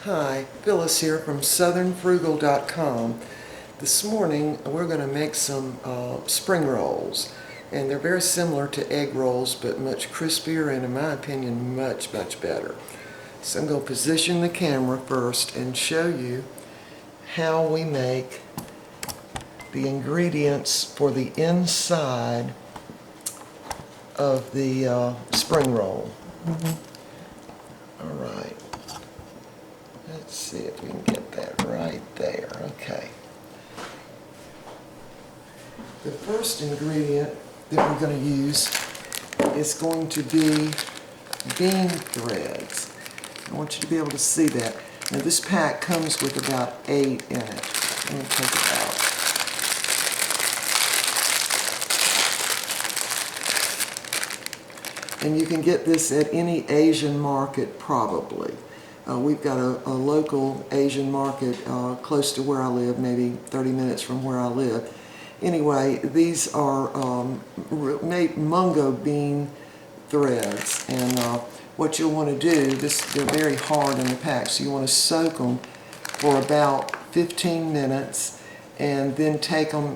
Hi, Phyllis here from southernfrugal.com. This morning we're going to make some spring rolls, and they're very similar to egg rolls but much crispier and in my opinion much better. So I'm going to position the camera first and show you how we make the ingredients for the inside of the spring roll. All right. Let's see if we can get that right there. Okay. The first ingredient that we're going to use is going to be bean threads. I want you to be able to see that. Now this pack comes with about 8 in it. Let me take it out. And you can get this at any Asian market probably. We've got a local Asian market close to where I live, maybe 30 minutes from where I live. Anyway, these are mungo bean threads, and what you'll want to do, they're very hard in the pack, so you want to soak them for about 15 minutes and then take them,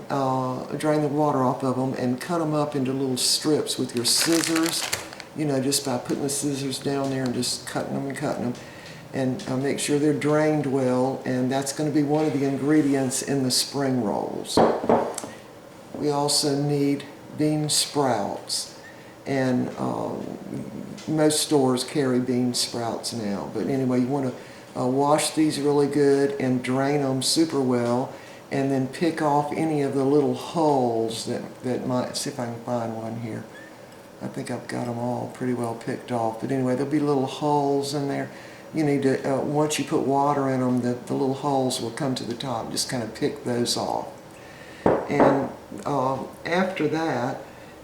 drain the water off of them and cut them up into little strips with your scissors, you know, just by putting the scissors down there and just cutting them. And make sure they're drained well, and that's going to be one of the ingredients in the spring rolls. We also need bean sprouts, and most stores carry bean sprouts now. But anyway, you want to wash these really good and drain them super well, and then pick off any of the little hulls that might, see if I can find one here. I think I've got them all pretty well picked off, but anyway, there'll be little hulls in there. You need to, once you put water in them, the little holes will come to the top. Just kind of pick those off. And after that,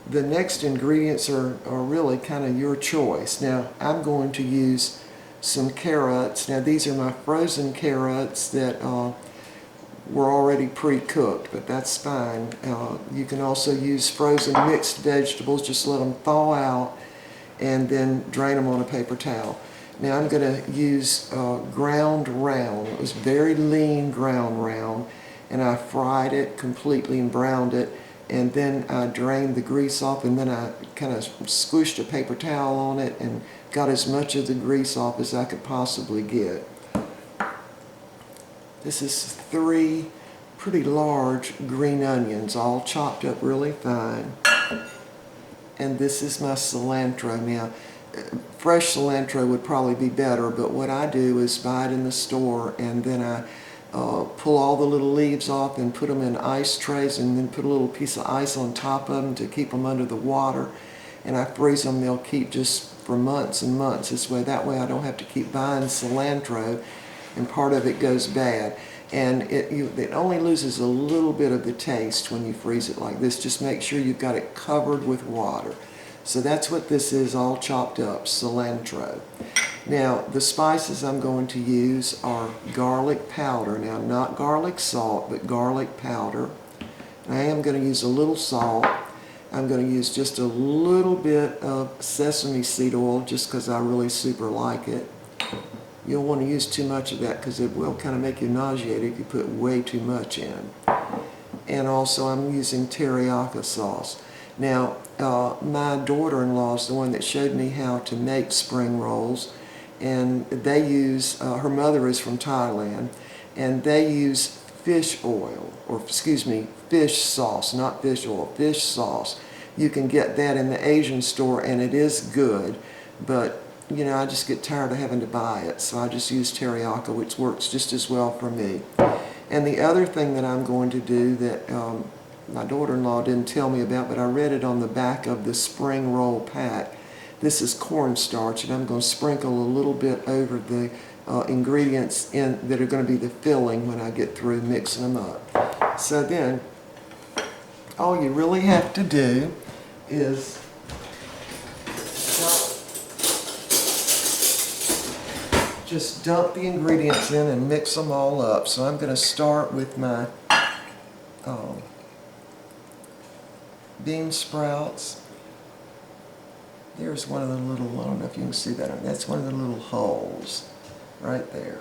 the next ingredients are really kind of your choice. Now, I'm going to use some carrots. Now, these are my frozen carrots that were already pre-cooked, but that's fine. You can also use frozen mixed vegetables. Just let them thaw out and then drain them on a paper towel. Now I'm going to use ground round. It was very lean ground round, and I fried it completely and browned it, and then I drained the grease off, and then I kind of squished a paper towel on it and got as much of the grease off as I could possibly get. This is 3 pretty large green onions, all chopped up really fine. And this is my cilantro. Now, fresh cilantro would probably be better, but what I do is buy it in the store, and then I pull all the little leaves off and put them in ice trays, and then put a little piece of ice on top of them to keep them under the water, and I freeze them. They'll keep just for months and months. That way I don't have to keep buying cilantro and part of it goes bad. And it only loses a little bit of the taste when you freeze it like this. Just make sure you've got it covered with water. So that's what this is, all chopped up, cilantro. Now, the spices I'm going to use are garlic powder. Now, not garlic salt, but garlic powder. And I am going to use a little salt. I'm going to use just a little bit of sesame seed oil, just because I really super like it. You don't want to use too much of that because it will kind of make you nauseated if you put way too much in. And also I'm using teriyaki sauce. Now, my daughter-in-law is the one that showed me how to make spring rolls, and they use, her mother is from Thailand, and they use fish oil, or excuse me, fish sauce, not fish oil, fish sauce. You can get that in the Asian store, and it is good, but you know, I just get tired of having to buy it, so I just use teriyaki, which works just as well for me. And the other thing that I'm going to do that my daughter-in-law didn't tell me about, but I read it on the back of the spring roll pack. This is cornstarch, and I'm going to sprinkle a little bit over the ingredients that are going to be the filling when I get through mixing them up. So then, all you really have to do is just dump the ingredients in and mix them all up. So I'm going to start with my bean sprouts. There's one of the little, I don't know if you can see that. That's one of the little holes right there.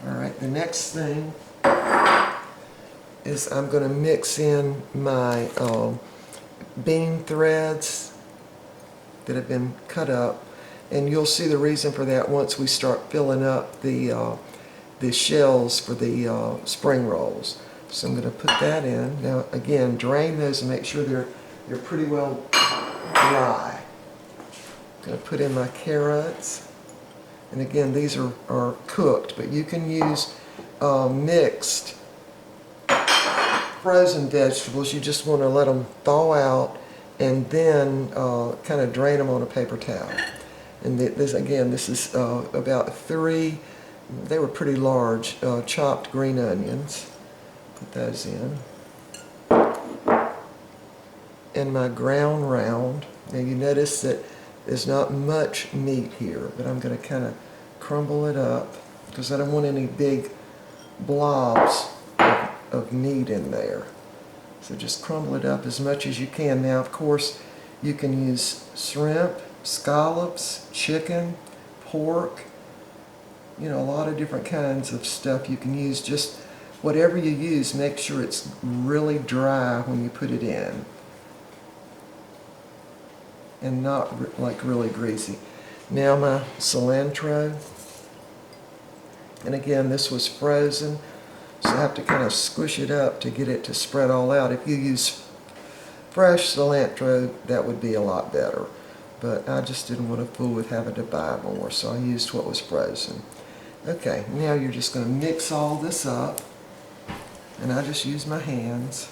All right, the next thing is I'm going to mix in my bean threads that have been cut up, and you'll see the reason for that once we start filling up the shells for the spring rolls. So I'm going to put that in. Now again, drain those and make sure they're pretty well dry. I'm going to put in my carrots, and again these are cooked, but you can use mixed frozen vegetables. You just want to let them thaw out and then kind of drain them on a paper towel. And this is about 3, they were pretty large, chopped green onions. Put those in. And my ground round. Now you notice that there's not much meat here, but I'm going to kind of crumble it up because I don't want any big blobs of meat in there. So just crumble it up as much as you can. Now of course you can use shrimp, scallops, chicken, pork, you know, a lot of different kinds of stuff you can use. Just whatever you use, make sure it's really dry when you put it in and not like really greasy. Now my cilantro, and again this was frozen, so I have to kind of squish it up to get it to spread all out. If you use fresh cilantro, that would be a lot better. But I just didn't want to fool with having to buy more, so I used what was frozen. Okay, now you're just going to mix all this up, and I just use my hands.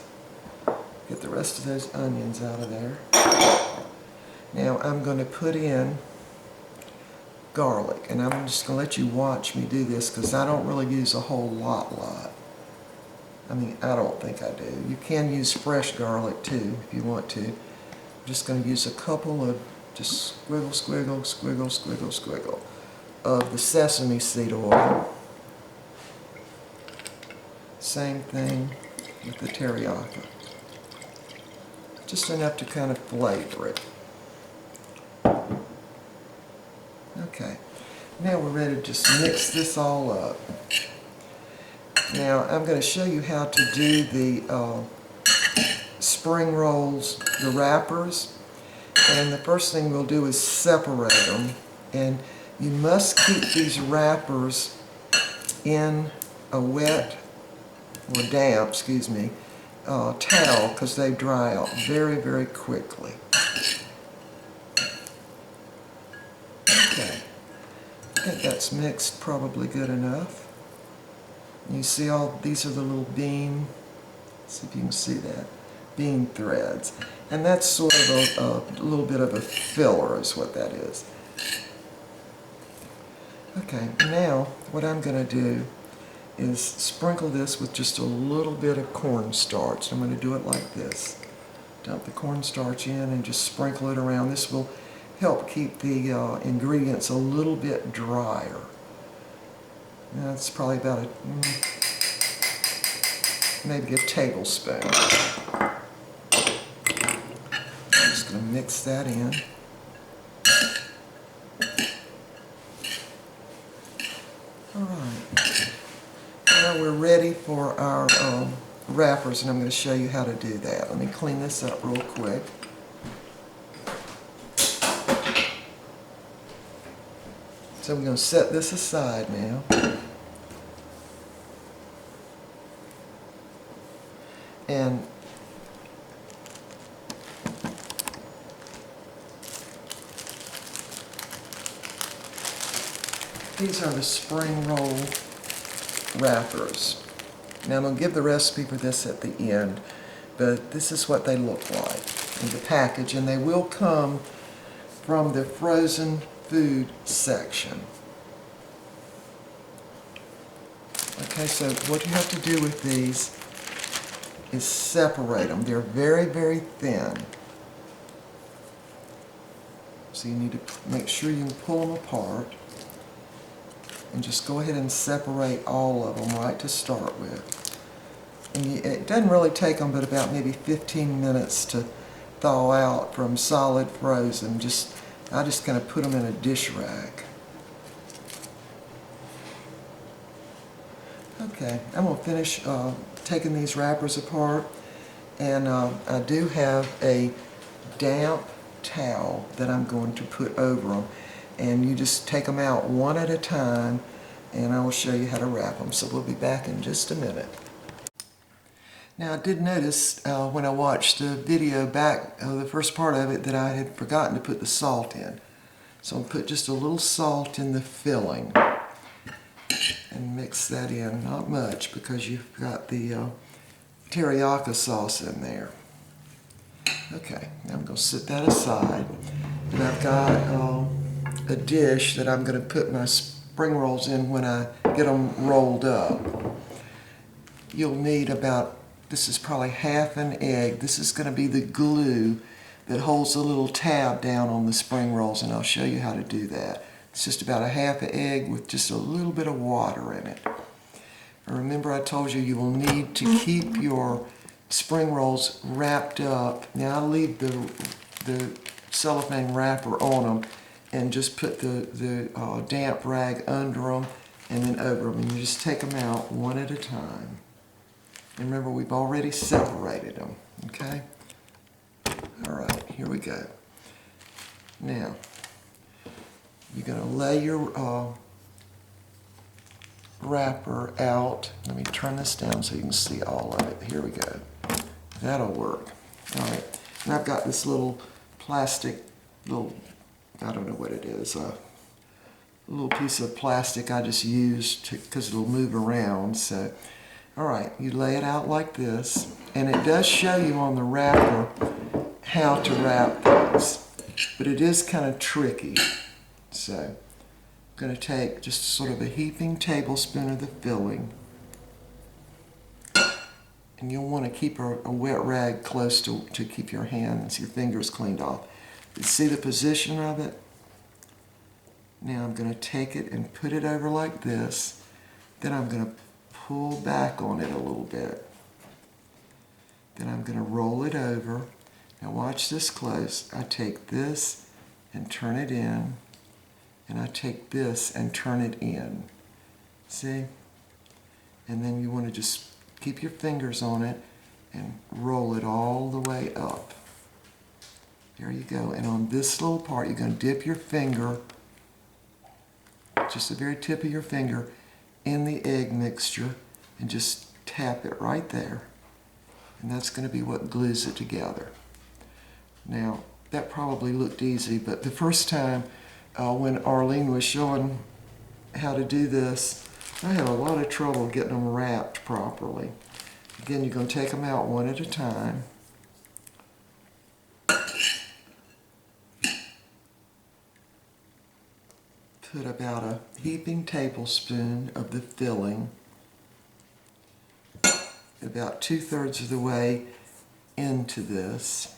Get the rest of those onions out of there. Now I'm going to put in garlic, and I'm just going to let you watch me do this because I don't really use a whole lot. I mean, I don't think I do. You can use fresh garlic too if you want to. I'm just going to use a couple of just squiggle of the sesame seed oil. Same thing with the teriyaki. Just enough to kind of flavor it. Okay, now we're ready to just mix this all up. Now I'm going to show you how to do the spring rolls, the wrappers. And the first thing we'll do is separate them. And you must keep these wrappers in a wet, or damp, excuse me, towel, because they dry out very, very quickly. Okay, I think that's mixed probably good enough. You see all, these are the little bean, let's see if you can see that, bean threads. And that's sort of a little bit of a filler is what that is. Okay, now what I'm going to do is sprinkle this with just a little bit of cornstarch. I'm going to do it like this. Dump the cornstarch in and just sprinkle it around. This will help keep the ingredients a little bit drier. That's probably about maybe a tablespoon. I'm just going to mix that in. Alright, now we're ready for our wrappers, and I'm going to show you how to do that. Let me clean this up real quick. So we're going to set this aside now. And these are the spring roll wrappers. Now I'm going to give the recipe for this at the end, but this is what they look like in the package, and they will come from the frozen food section. Okay, so what you have to do with these is separate them. They're very, very thin. So you need to make sure you can pull them apart. And just go ahead and separate all of them right to start with. And it doesn't really take them but about maybe 15 minutes to thaw out from solid frozen. I just kind of put them in a dish rack. Okay, I'm going to finish taking these wrappers apart, and I do have a damp towel that I'm going to put over them, and you just take them out one at a time, and I will show you how to wrap them. So we'll be back in just a minute. Now I did notice when I watched the video back, the first part of it, that I had forgotten to put the salt in. So I'll put just a little salt in the filling and mix that in. Not much, because you've got the teriyaki sauce in there. Okay, now I'm going to set that aside. And I've got a dish that I'm going to put my spring rolls in when I get them rolled up. You'll need about, this is probably half an egg. This is going to be the glue that holds the little tab down on the spring rolls, and I'll show you how to do that. It's just about a half an egg with just a little bit of water in it. And remember, I told you will need to keep your spring rolls wrapped up. Now I leave the cellophane wrapper on them and just put the damp rag under them and then over them, and you just take them out one at a time. And remember, we've already separated them, okay? All right, here we go. Now, you're going to lay your wrapper out. Let me turn this down so you can see all of it. Here we go. That'll work. All right, and I've got this little plastic, I don't know what it is, a little piece of plastic I just used because it'll move around. So, all right, you lay it out like this, and it does show you on the wrapper how to wrap things, but it is kind of tricky. So I'm going to take just sort of a heaping tablespoon of the filling, and you'll want to keep a wet rag close to keep your hands, your fingers cleaned off. You see the position of it? Now I'm going to take it and put it over like this. Then I'm going to pull back on it a little bit. Then I'm going to roll it over. Now watch this close. I take this and turn it in, and I take this and turn it in. See? And then you want to just keep your fingers on it and roll it all the way up. There you go. And on this little part, you're going to dip your finger, just the very tip of your finger, in the egg mixture and just tap it right there. And that's going to be what glues it together. Now, that probably looked easy, but the first time when Arlene was showing how to do this, I had a lot of trouble getting them wrapped properly. Again, you're going to take them out one at a time. Put about a heaping tablespoon of the filling about 2/3 of the way into this,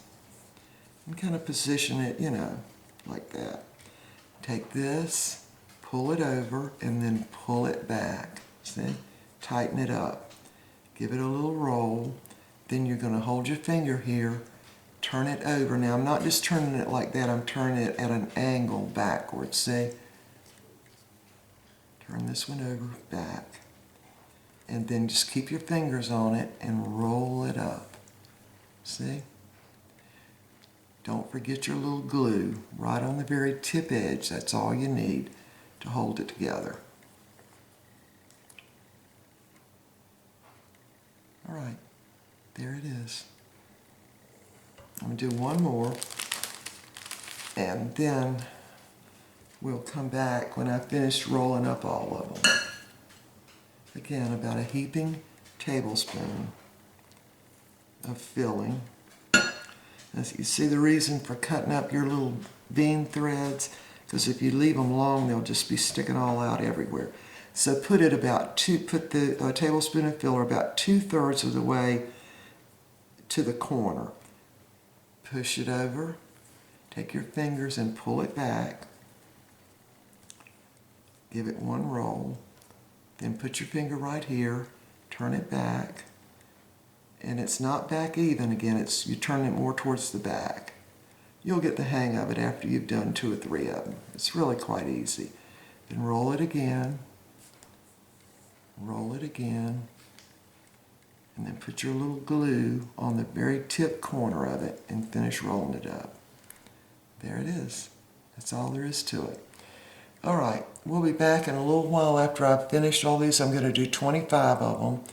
and kind of position it, you know, like that. Take this, pull it over, and then pull it back. See? Tighten it up. Give it a little roll. Then you're going to hold your finger here, turn it over. Now I'm not just turning it like that, I'm turning it at an angle backwards. See? Turn this one over, back. And then just keep your fingers on it and roll it up. See? Don't forget your little glue right on the very tip edge. That's all you need to hold it together. All right, there it is. I'm going to do one more, and then we'll come back when I finish rolling up all of them. Again, about a heaping tablespoon of filling. As you see the reason for cutting up your little bean threads, because if you leave them long, they'll just be sticking all out everywhere. So put it about put the tablespoon of filler about 2/3 of the way to the corner. Push it over, take your fingers and pull it back. Give it one roll. Then put your finger right here, turn it back, and it's not back even again, you turn it more towards the back. You'll get the hang of it after you've done 2 or 3 of them. It's really quite easy. Then roll it again, roll it again, and then put your little glue on the very tip corner of it and finish rolling it up. There it is. That's all there is to it. All right, we'll be back in a little while after I've finished all these. I'm going to do 25 of them,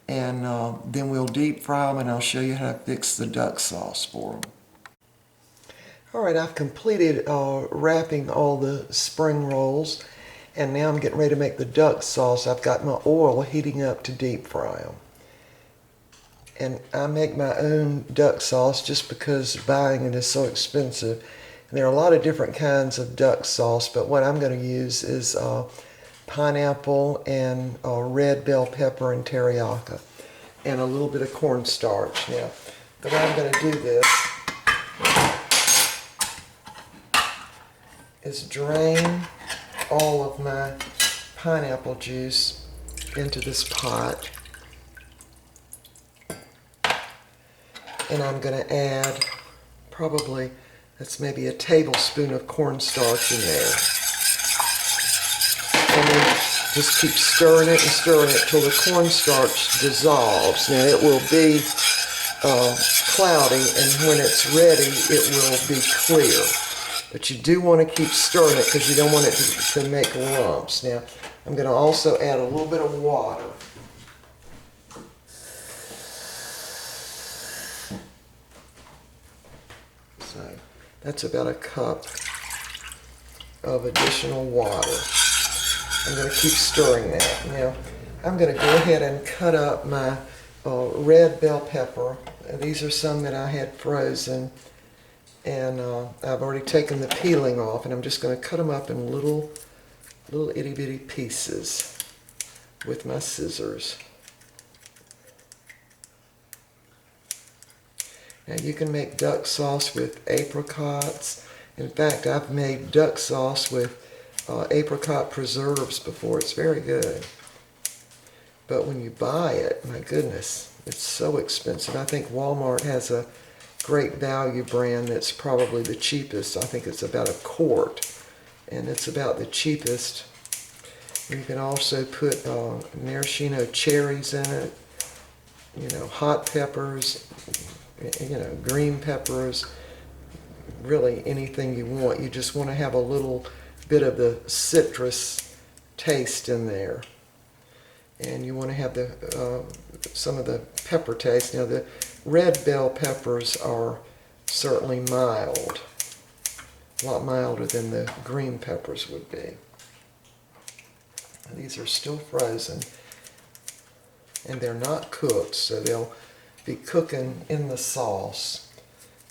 and then we'll deep fry them, and I'll show you how to fix the duck sauce for them. All right, I've completed wrapping all the spring rolls, and now I'm getting ready to make the duck sauce. I've got my oil heating up to deep fry them. And I make my own duck sauce just because buying it is so expensive. And there are a lot of different kinds of duck sauce, but what I'm going to use is pineapple and red bell pepper and teriyaki, and a little bit of cornstarch. Now, the way I'm going to do this is drain all of my pineapple juice into this pot. And I'm going to add probably, that's maybe a tablespoon of cornstarch in there. And then just keep stirring it and stirring it till the cornstarch dissolves. Now it will be cloudy, and when it's ready it will be clear. But you do want to keep stirring it because you don't want it to make lumps. Now I'm going to also add a little bit of water. So that's about a cup of additional water. I'm going to keep stirring that. Now I'm going to go ahead and cut up my red bell pepper. These are some that I had frozen, and I've already taken the peeling off, and I'm just going to cut them up in little itty bitty pieces with my scissors. Now you can make duck sauce with apricots. In fact, I've made duck sauce with apricot preserves before. It's very good. But when you buy it, my goodness, it's so expensive. I think Walmart has a great value brand that's probably the cheapest. I think it's about a quart, and it's about the cheapest. You can also put maraschino cherries in it, you know, hot peppers, you know, green peppers, really anything you want. You just want to have a little bit of the citrus taste in there. And you want to have the some of the pepper taste. Now the red bell peppers are certainly mild, a lot milder than the green peppers would be. These are still frozen, and they're not cooked, so they'll be cooking in the sauce.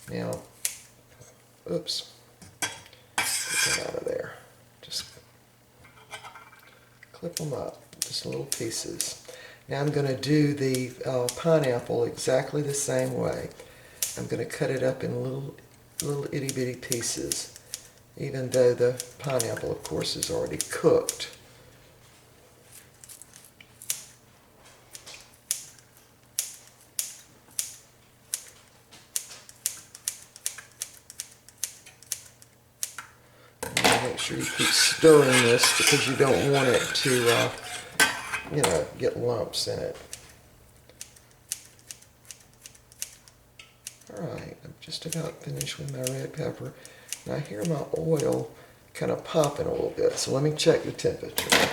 Now, oops, get that out of there. Just clip them up, just little pieces. Now I'm going to do the pineapple exactly the same way. I'm going to cut it up in little itty bitty pieces, even though the pineapple, of course, is already cooked. Make sure you keep stirring this because you don't want it to, you know, get lumps in it. Alright, I'm just about finished with my red pepper. Now I hear my oil kind of popping a little bit, so let me check the temperature.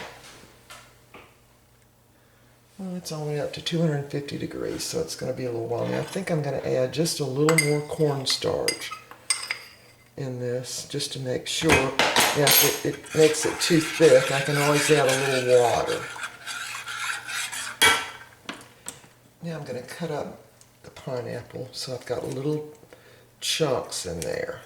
Well, it's all the way up to 250 degrees, so it's going to be a little while. Now I think I'm going to add just a little more cornstarch in this, just to make sure. Now if it makes it too thick, I can always add a little water. Now I'm going to cut up the pineapple, so I've got little chunks in there.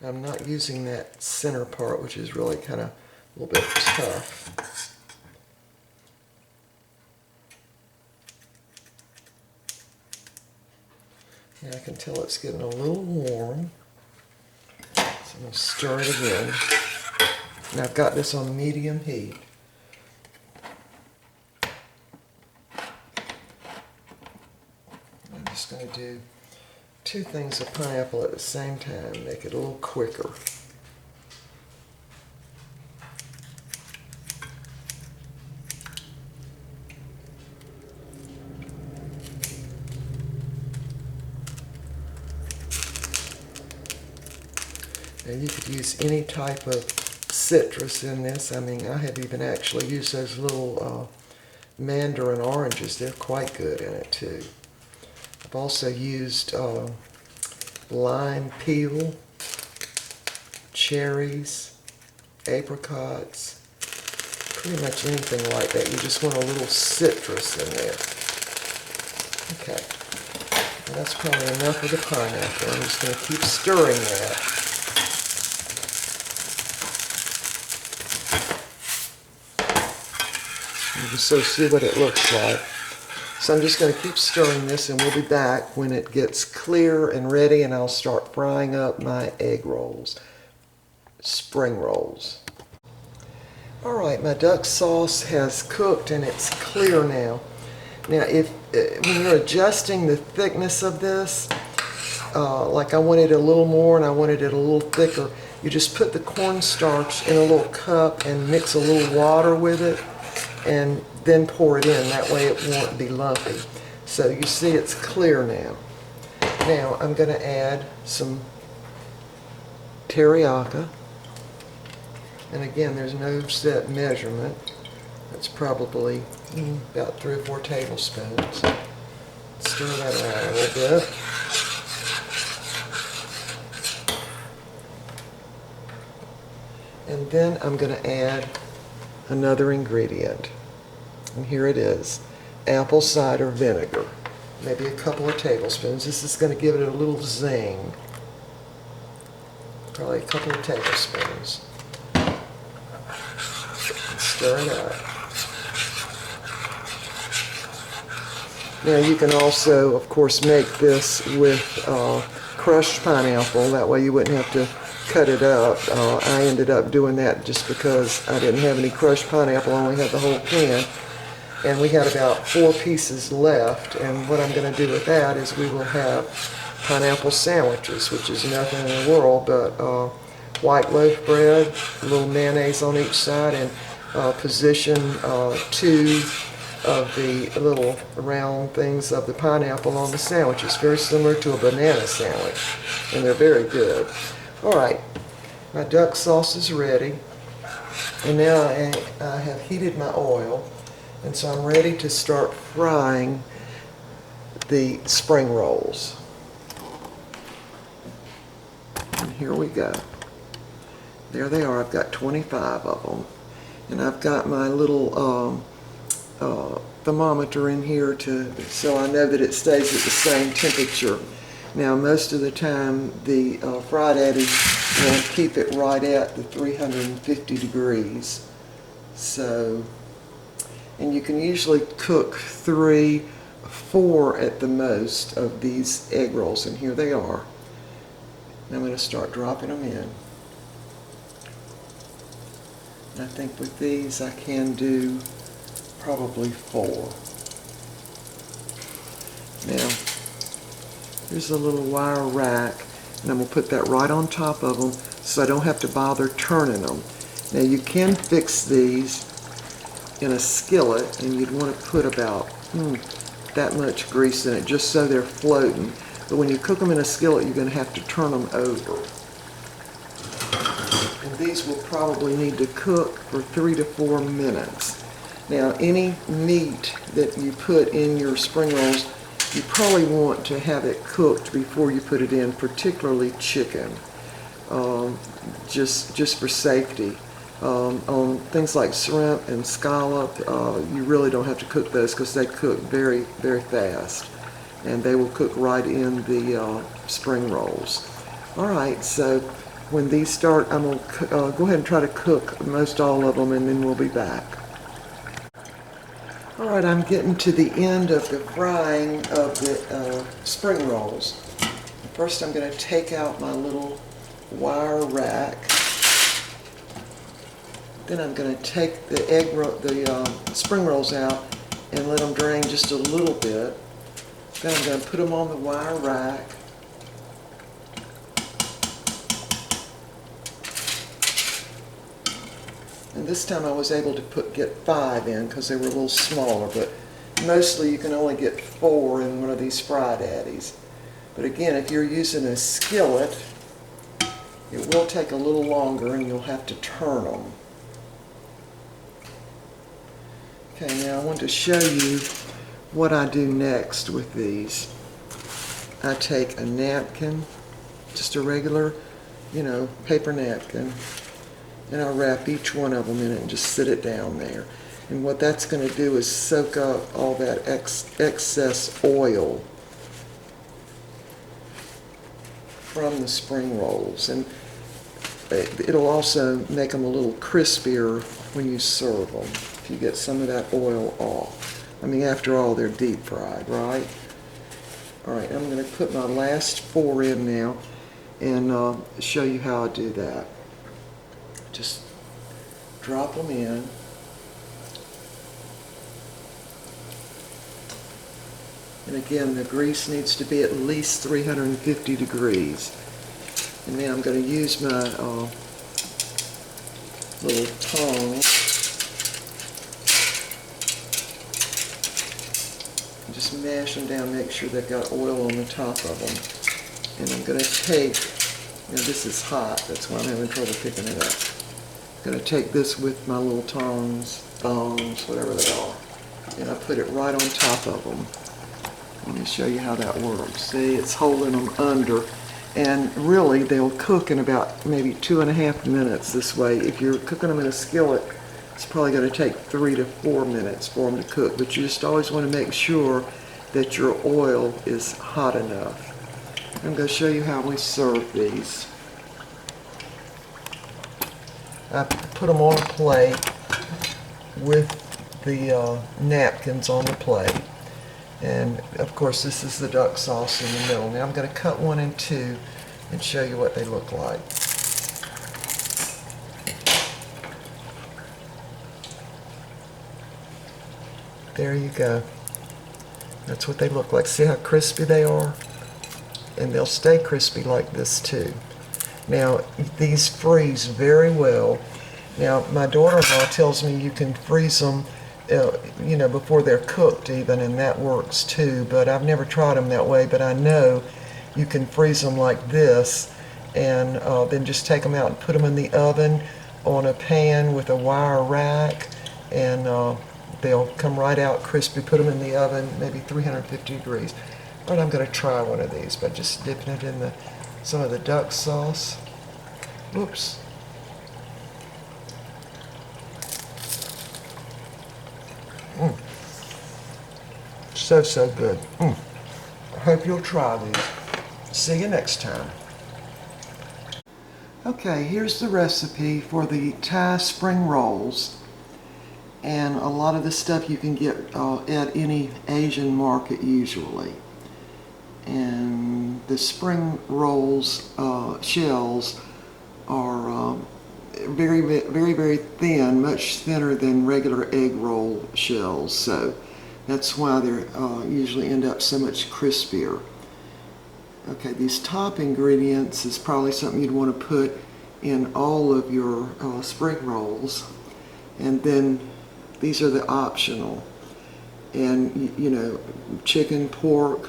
I'm not using that center part, which is really kind of a little bit tough. Yeah, I can tell it's getting a little warm, so I'm going to stir it again. And I've got this on medium heat. I'm just going to do 2 things of pineapple at the same time, make it a little quicker. Now you could use any type of citrus in this. I mean, I have even actually used those little mandarin oranges. They're quite good in it too. I've also used lime peel, cherries, apricots, pretty much anything like that. You just want a little citrus in there. Okay, well, that's probably enough of the pineapple. I'm just going to keep stirring that. You can so see what it looks like. So I'm just going to keep stirring this, and we'll be back when it gets clear and ready, and I'll start frying up my egg rolls, spring rolls. All right, my duck sauce has cooked and it's clear now. Now, when you're adjusting the thickness of this, like I wanted it a little more and I wanted it a little thicker, you just put the cornstarch in a little cup and mix a little water with it, and then pour it in. That way it won't be lumpy. So you see it's clear now. Now I'm going to add some teriyaki. And again, there's no set measurement. It's probably about 3 or 4 tablespoons. Stir that around a little bit. And then I'm going to add another ingredient. And here it is, apple cider vinegar. Maybe a couple of tablespoons. This is going to give it a little zing. Probably a couple of tablespoons. Stir it up. Now you can also, of course, make this with crushed pineapple. That way you wouldn't have to cut it up. I ended up doing that just because I didn't have any crushed pineapple. I only had the whole can. And we had about 4 pieces left. And what I'm going to do with that is we will have pineapple sandwiches, which is nothing in the world but white loaf bread, a little mayonnaise on each side, and position 2 of the little round things of the pineapple on the sandwich. It's very similar to a banana sandwich, and they're very good. All right, my duck sauce is ready, and now I have heated my oil, and so I'm ready to start frying the spring rolls. And here we go. There they are. I've got 25 of them. And I've got my little thermometer in here so I know that it stays at the same temperature. Now, most of the time, the Fried Eddy will keep it right at the 350 degrees. So, and you can usually cook 3, 4 at the most of these egg rolls, and here they are. And I'm going to start dropping them in. And I think with these I can do probably 4. Now, here's a little wire rack, and I'm going to put that right on top of them so I don't have to bother turning them. Now you can fix these in a skillet, and you'd want to put about that much grease in it just so they're floating. But when you cook them in a skillet, you're going to have to turn them over. And these will probably need to cook for 3 to 4 minutes. Now, any meat that you put in your spring rolls, you probably want to have it cooked before you put it in, particularly chicken, just for safety. On things like shrimp and scallop, you really don't have to cook those because they cook very, very fast, and they will cook right in the spring rolls. All right, so when these start, I'm going to go ahead and try to cook most all of them, and then we'll be back. All right, I'm getting to the end of the frying of the spring rolls. First, I'm going to take out my little wire rack. Then I'm going to take the spring rolls out and let them drain just a little bit. Then I'm going to put them on the wire rack. And this time I was able to get 5 in because they were a little smaller, but mostly you can only get 4 in one of these Fry Daddies. But again, if you're using a skillet, it will take a little longer and you'll have to turn them. Okay, now I want to show you what I do next with these. I take a napkin, just a regular, paper napkin, and I'll wrap each one of them in it and just sit it down there. And what that's going to do is soak up all that excess oil from the spring rolls. And it'll also make them a little crispier when you serve them, if you get some of that oil off. I mean, after all, they're deep fried, right? All right, I'm going to put my last 4 in now and show you how I do that. Just drop them in. And again, the grease needs to be at least 350 degrees. And now I'm going to use my little tongs and just mash them down, make sure they've got oil on the top of them. And I'm going to take, this is hot, that's why I'm having trouble picking it up. I'm going to take this with my little tongs, thongs, whatever they are, and I put it right on top of them. Let me show you how that works. See, it's holding them under, and really they'll cook in about maybe 2.5 minutes this way. If you're cooking them in a skillet, it's probably going to take 3 to 4 minutes for them to cook, but you just always want to make sure that your oil is hot enough. I'm going to show you how we serve these. I put them on a plate with the napkins on the plate. And of course, this is the duck sauce in the middle. Now I'm going to cut one in 2 and show you what they look like. There you go. That's what they look like. See how crispy they are? And they'll stay crispy like this too. Now, these freeze very well. Now, my daughter-in-law tells me you can freeze them before they're cooked even, and that works too, but I've never tried them that way, but I know you can freeze them like this, and then just take them out and put them in the oven on a pan with a wire rack, and they'll come right out crispy. Put them in the oven, maybe 350 degrees. All right, I'm going to try one of these by just dipping it in some of the duck sauce. Oops. So good. I hope you'll try these. See you next time. Okay, here's the recipe for the Thai spring rolls. And a lot of this stuff you can get at any Asian market usually. And the spring rolls shells are very, very, very thin, much thinner than regular egg roll shells. So that's why they usually end up so much crispier. Okay, these top ingredients is probably something you'd want to put in all of your spring rolls. And then these are the optional. And, chicken, pork,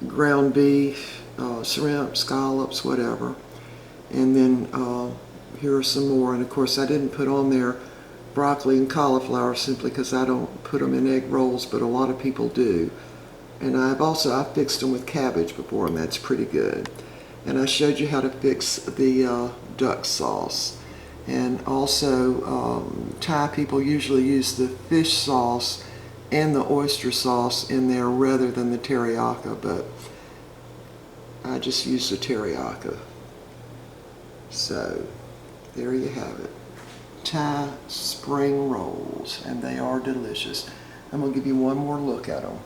ground beef, shrimp, scallops, whatever. And then here are some more. And of course I didn't put on there broccoli and cauliflower simply because I don't put them in egg rolls, but a lot of people do. And I've fixed them with cabbage before, and that's pretty good. And I showed you how to fix the duck sauce. And also Thai people usually use the fish sauce and the oyster sauce in there rather than the teriyaki, but I just use the teriyaki. So there you have it. Thai spring rolls, and they are delicious. I'm going to give you one more look at them.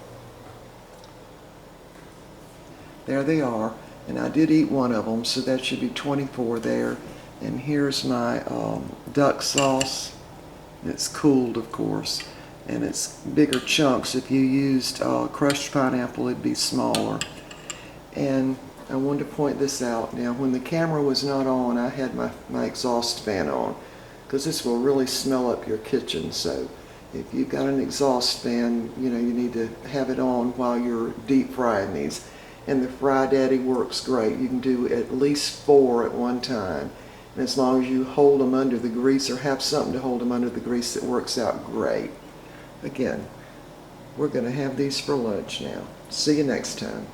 There they are, and I did eat one of them, so that should be 24 there. And here's my duck sauce. It's cooled, of course, and it's bigger chunks. If you used crushed pineapple, it'd be smaller. And I wanted to point this out. Now, when the camera was not on, I had my exhaust fan on, because this will really smell up your kitchen. So if you've got an exhaust fan, you need to have it on while you're deep frying these. And the Fry Daddy works great. You can do at least 4 at one time. And as long as you hold them under the grease or have something to hold them under the grease, it works out great. Again, we're going to have these for lunch now. See you next time.